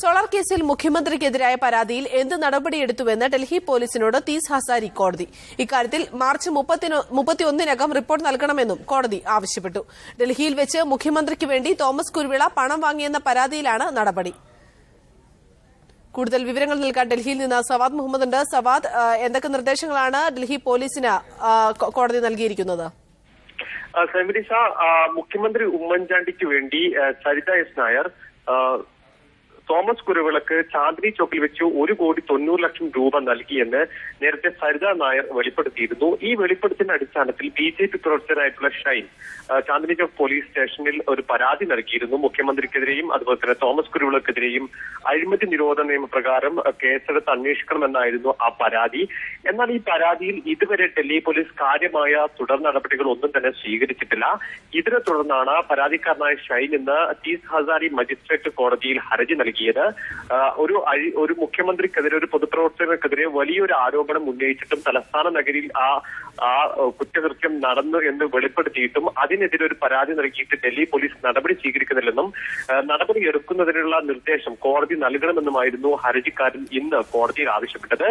Solar കേസിൽ മുഖ്യമന്ത്രിക്കെതിരായ പരാതിയിൽ എന്ത് നടപടിയെടുത്തുവെന്ന് ഡൽഹി പോലീസിനോട് തീസ് ഹസാരി കോടതി. ഇക്കാര്യത്തിൽ മാർച്ച് 31-നകം റിപ്പോർട്ട് നൽകണമെന്നും കോടതി ആവശ്യപ്പെട്ടു. ഡൽഹിയിൽ വെച്ച് മുഖ്യമന്ത്രിക്ക് വേണ്ടി തോമസ് കുരുവിള പണം വാങ്ങിയെന്ന പരാതിയിലാണ് നടപടി. കൂടുതൽ വിവരങ്ങൾ നൽകാൻ ഡൽഹിയിൽ നിന്ന് സവാദ് മുഹമ്മദ് ഉണ്ട്. സവാദ്, എന്തൊക്കെ നിർദ്ദേശങ്ങളാണ് ഡൽഹി പോലീസിന് കോടതി നൽകിയിരിക്കുന്നത്? മുഖ്യമന്ത്രി ഉമ്മൻചാണ്ടിക്ക് വേണ്ടി സരിത എസ് നായർ തോമസ് കുരുവിളക്ക് ചാന്ദിനി ചോക്കിൽ വെച്ച് 1,90,00,000 രൂപ നൽകിയെന്ന് നേരത്തെ സരിത നായർ വെളിപ്പെടുത്തിയിരുന്നു. ഈ വെളിപ്പെടുത്തിന്റെ അടിസ്ഥാനത്തിൽ BJP പ്രവർത്തകരായിട്ടുള്ള ഷൈൻ ചാന്ദിനി ചോക്ക് പോലീസ് സ്റ്റേഷനിൽ ഒരു പരാതി നൽകിയിരുന്നു. മുഖ്യമന്ത്രിക്കെതിരെയും അതുപോലെ തന്നെ തോമസ് കുരുവിളക്കെതിരെയും അഴിമതി നിരോധന നിയമപ്രകാരം കേസെടുത്ത് അന്വേഷിക്കണമെന്നായിരുന്നു ആ പരാതി. എന്നാൽ ഈ പരാതിയിൽ ഇതുവരെ ഡൽഹി പോലീസ് കാര്യമായ തുടർ നടപടികൾ ഒന്നും തന്നെ സ്വീകരിച്ചിട്ടില്ല. ഇതിനെ തുടർന്നാണ് പരാതിക്കാരനായ ഷൈൻ ഇന്ന് തീസ് ഹസാരി മജിസ്ട്രേറ്റ് കോടതിയിൽ ഹർജി നൽകിയത്. ഒരു മുഖ്യമന്ത്രിക്കെതിരെ, ഒരു പൊതുപ്രവർത്തകർക്കെതിരെ വലിയൊരു ആരോപണം ഉന്നയിച്ചിട്ടും തലസ്ഥാന നഗരിയിൽ ആ കുറ്റകൃത്യം നടന്നു എന്ന് വെളിപ്പെടുത്തിയിട്ടും അതിനെതിരെ ഒരു പരാതി നൽകിയിട്ട് ഡൽഹി പോലീസ് നടപടി സ്വീകരിക്കുന്നില്ലെന്നും നടപടി എടുക്കുന്നതിനുള്ള നിർദ്ദേശം കോടതി നൽകണമെന്നുമായിരുന്നു ഹർജിക്കാരൻ ഇന്ന് കോടതിയിൽ ആവശ്യപ്പെട്ടത്.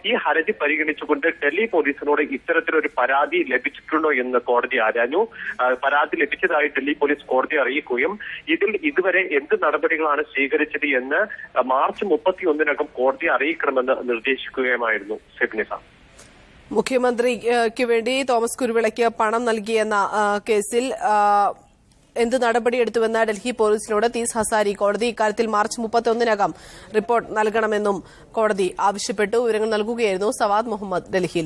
ഈ ഹർജി പരിഗണിച്ചുകൊണ്ട് ഡൽഹി പോലീസിനോട് ഇത്തരത്തിലൊരു പരാതി ലഭിച്ചിട്ടുണ്ടോ എന്ന് കോടതി ആരാഞ്ഞു. പരാതി ലഭിച്ചതായി ഡൽഹി പോലീസ് കോടതിയെ അറിയിക്കുകയും ഇതിൽ ഇതുവരെ എന്ത് നടപടികളാണ് സ്വീകരിച്ചത് എന്ന് മാർച്ച് 31-നകം കോടതിയെ അറിയിക്കണമെന്ന് നിർദ്ദേശിക്കുകയുമായിരുന്നു. സെബിനിസ, മുഖ്യമന്ത്രിക്ക് വേണ്ടി തോമസ് കുരുവിളയ്ക്ക് പണം നൽകിയെന്ന കേസിൽ എന്ത് നടപടിയെടുത്തുവെന്ന് ഡൽഹി പോലീസിനോട് തീസ് ഹസാരി കോടതി. ഇക്കാര്യത്തിൽ മാർച്ച് 31-നകം റിപ്പോർട്ട് നൽകണമെന്നും കോടതി ആവശ്യപ്പെട്ടു. വിവരങ്ങൾ നൽകുകയായിരുന്നു സവാദ് മുഹമ്മദ് ഡൽഹിയിൽ.